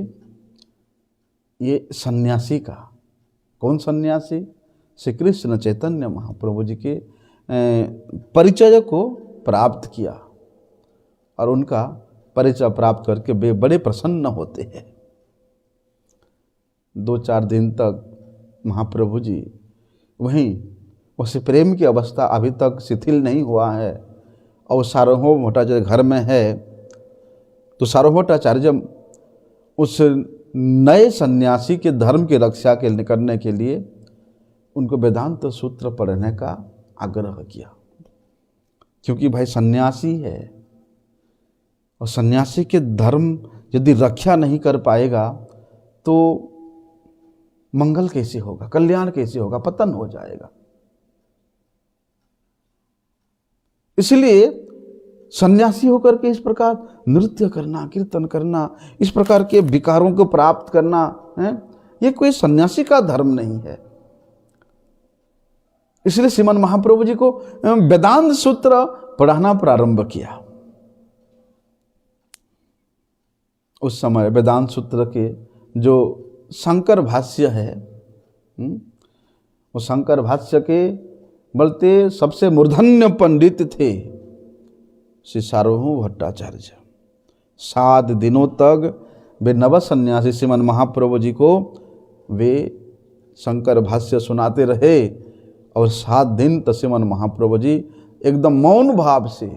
[SPEAKER 1] ये सन्यासी का, कौन सन्यासी? श्री कृष्ण चैतन्य महाप्रभु जी के परिचय को प्राप्त किया और उनका परिचय प्राप्त करके वे बड़े प्रसन्न होते हैं। 2-4 दिन तक महाप्रभु जी वहीं उस प्रेम की अवस्था अभी तक शिथिल नहीं हुआ है और सार्वभौम भट्टाचार्य घर में है, तो सार्वभौम भट्टाचार्य उस नए सन्यासी के धर्म की रक्षा करने के लिए उनको वेदांत सूत्र पढ़ने का आग्रह किया, क्योंकि भाई सन्यासी है और सन्यासी के धर्म यदि रक्षा नहीं कर पाएगा तो मंगल कैसे होगा, कल्याण कैसे होगा, पतन हो जाएगा। इसलिए सन्यासी होकर के इस प्रकार नृत्य करना, कीर्तन करना, इस प्रकार के विकारों को प्राप्त करना है, ये कोई सन्यासी का धर्म नहीं है। इसलिए श्रीमन महाप्रभु जी को वेदांत सूत्र पढ़ाना प्रारंभ किया। उस समय वेदांत सूत्र के जो शंकर भाष्य है, वो शंकर भाष्य के बोलते सबसे मूर्धन्य पंडित थे श्री सार्वभौम भट्टाचार्य। 7 दिनों तक वे नव सन्यासी श्रीमन महाप्रभु जी को वे शंकर भाष्य सुनाते रहे और 7 दिन तक श्रीमन महाप्रभु जी एकदम मौन भाव से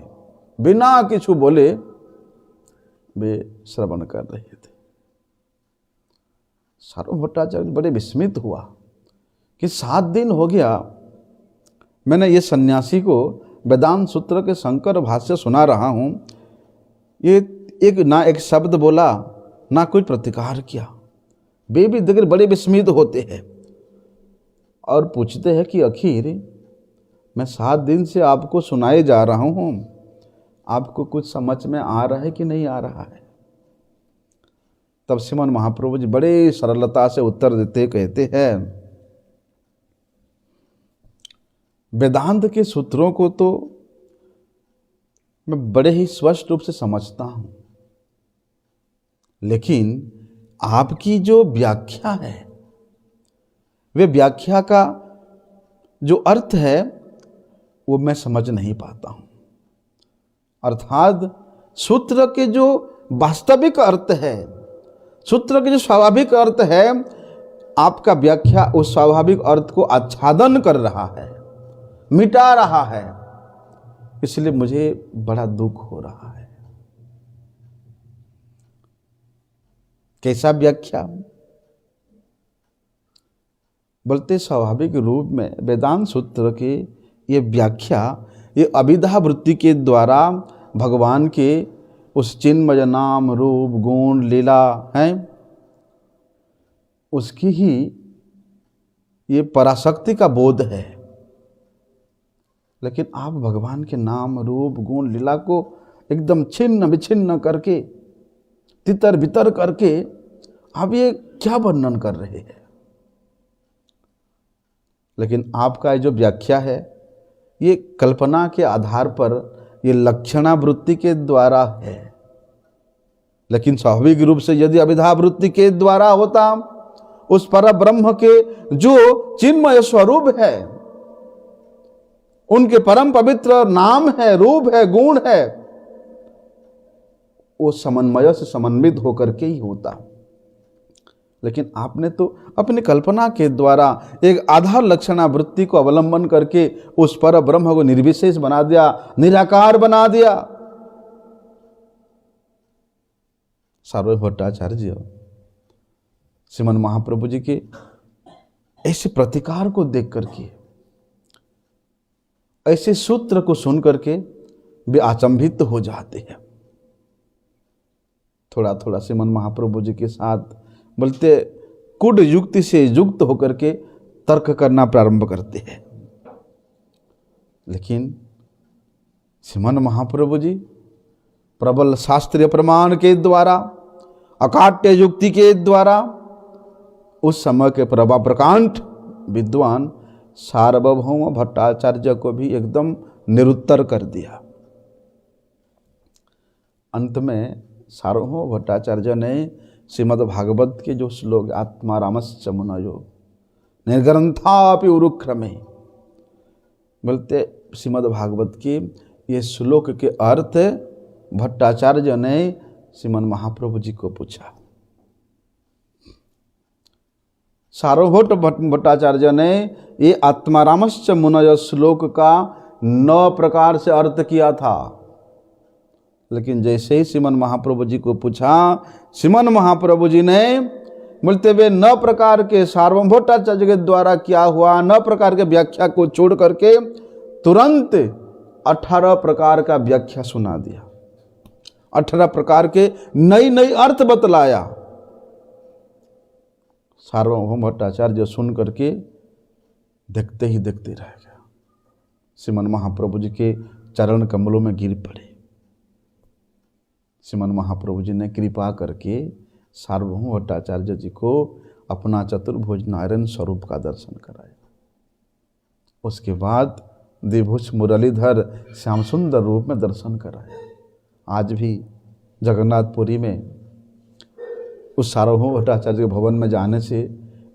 [SPEAKER 1] बिना किछु बोले वे श्रवण कर रहे थे। सार्वभौम भट्टाचार्य बड़े विस्मित हुआ कि 7 दिन हो गया मैंने ये सन्यासी को वेदांत सूत्र के शंकर भाष्य सुना रहा हूँ, ये ना एक शब्द बोला, ना कोई प्रतिकार किया। वे भी देखकर बड़े विस्मित होते हैं और पूछते हैं कि आखिर मैं 7 दिन से आपको सुनाए जा रहा हूँ, आपको कुछ समझ में आ रहा है कि नहीं आ रहा है? तब श्रीमन महाप्रभु जी बड़े सरलता से उत्तर देते कहते हैं, वेदांत के सूत्रों को तो मैं बड़े ही स्पष्ट रूप से समझता हूं, लेकिन आपकी जो व्याख्या है, वे व्याख्या का जो अर्थ है वो मैं समझ नहीं पाता हूं। अर्थात सूत्र के जो वास्तविक अर्थ है, सूत्र के जो स्वाभाविक अर्थ है, आपका व्याख्या उस स्वाभाविक अर्थ को आच्छादन कर रहा है, मिटा रहा है। इसलिए मुझे बड़ा दुख हो रहा है। कैसा व्याख्या? बोलते स्वाभाविक रूप में वेदांत सूत्र के ये व्याख्या, ये अभिधा वृत्ति के द्वारा भगवान के उस चिन्मय नाम रूप गुण लीला है, उसकी ही ये पराशक्ति का बोध है। लेकिन आप भगवान के नाम रूप गुण लीला को एकदम छिन्न विछिन्न करके, तितर बितर करके आप ये क्या वर्णन कर रहे हैं? लेकिन आपका जो व्याख्या है ये कल्पना के आधार पर, ये लक्षणा वृत्ति के द्वारा है। लेकिन स्वाभाविक रूप से यदि अभिधा वृत्ति के द्वारा होता, उस पर ब्रह्म के जो चिन्मय स्वरूप है, उनके परम पवित्र नाम है, रूप है, गुण है, वो समन्वय से समन्वित होकर के ही होता। लेकिन आपने तो अपनी कल्पना के द्वारा एक आधार लक्षणा वृत्ति को अवलंबन करके उस पर ब्रह्म को निर्विशेष बना दिया, निराकार बना दिया। सार्वभौम भट्टाचार्य श्रीमन महाप्रभु जी के ऐसे प्रतिकार को देख करके, ऐसे सूत्र को सुन करके वे अचंभित हो जाते हैं। थोड़ा थोड़ा श्रीमन महाप्रभु जी के साथ बोलते कुड युक्ति से युक्त होकर के तर्क करना प्रारंभ करते हैं। लेकिन श्रीमन महाप्रभु जी प्रबल शास्त्रीय प्रमाण के द्वारा, अकाट्य युक्ति के द्वारा उस समय के प्रभा प्रकांठ विद्वान सार्वभौम भट्टाचार्य को भी एकदम निरुत्तर कर दिया। अंत में सार्वभौम भट्टाचार्य ने श्रीमद् भागवत के जो श्लोक आत्मा रामश्च मुनयो निर्ग्रंथापि उरुक्रमे, बोलते श्रीमद् भागवत के ये श्लोक के अर्थ भट्टाचार्य ने श्रीमन महाप्रभु जी को पूछा। सार्वभौम भट्टाचार्य ने ये आत्मारामश्च मुनय श्लोक का 9 प्रकार से अर्थ किया था, लेकिन जैसे ही श्रीमन महाप्रभु जी को पूछा, श्रीमन महाप्रभु जी ने बोलते हुए 9 प्रकार के सार्वभौम भट्टाचार्य के द्वारा किया हुआ 9 प्रकार के व्याख्या को छोड़ करके तुरंत 18 प्रकार का व्याख्या सुना दिया। 18 प्रकार के नई नई अर्थ बतलाया। सार्वभौम भट्टाचार्य सुन करके देखते ही देखते रह गया। श्रीमन महाप्रभु जी के चरण कमलों में गिर पड़े। श्रीमन महाप्रभु जी ने कृपा करके सार्वभौम भट्टाचार्य जी को अपना चतुर्भुज नारायण स्वरूप का दर्शन कराया। उसके बाद द्विभुज मुरलीधर श्याम सुंदर रूप में दर्शन कराया। आज भी जगन्नाथपुरी में उस सार्वभौम भट्टाचार्य के भवन में जाने से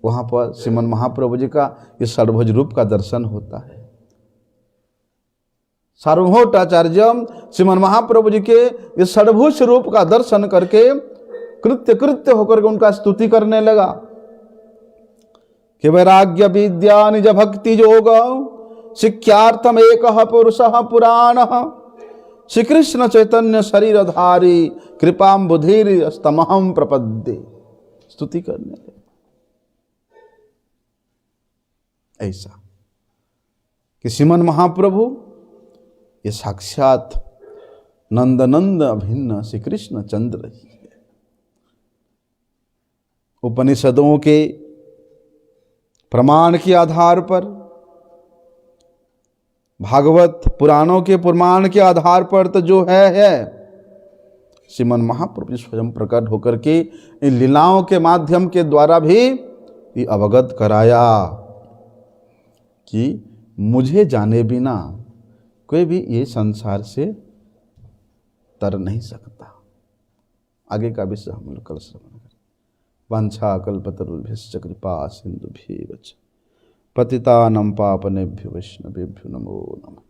[SPEAKER 1] वहाँ पर श्रीमन महाप्रभु जी का इस षड्भुज रूप का दर्शन होता है। सार्वभौम भट्टाचार्य श्रीमन महाप्रभु जी के इस षड्भुज रूप का दर्शन करके कृत्य कृत्य होकर के उनका स्तुति करने लगा कि वैराग्य विद्या निज भक्ति योग शिक्षार्थम एक पुरुष पुराण श्री कृष्ण चैतन्य शरीरधारी कृपाम बुधिर स्तमहम प्रपद्ये। स्तुति करने लगे। ऐसा कि श्रीमन महाप्रभु ये साक्षात नंदनंद अभिन्न श्री कृष्ण चंद्र ही है। उपनिषदों के प्रमाण के आधार पर, भागवत पुराणों के प्रमाण के आधार पर तो जो है श्रीमन महाप्रभु स्वयं प्रकट होकर के इन लीलाओं के माध्यम के द्वारा भी ये अवगत कराया कि मुझे जाने बिना कोई भी ये संसार से तर नहीं सकता। आगे का विषय हम लोग कल श्रवण करें। वांछा कल्पतरुभ्यश्च कृपा सिंधुभ्येव च पतितानां पावनेभ्यो वैष्णवेभ्यो नमो नमः।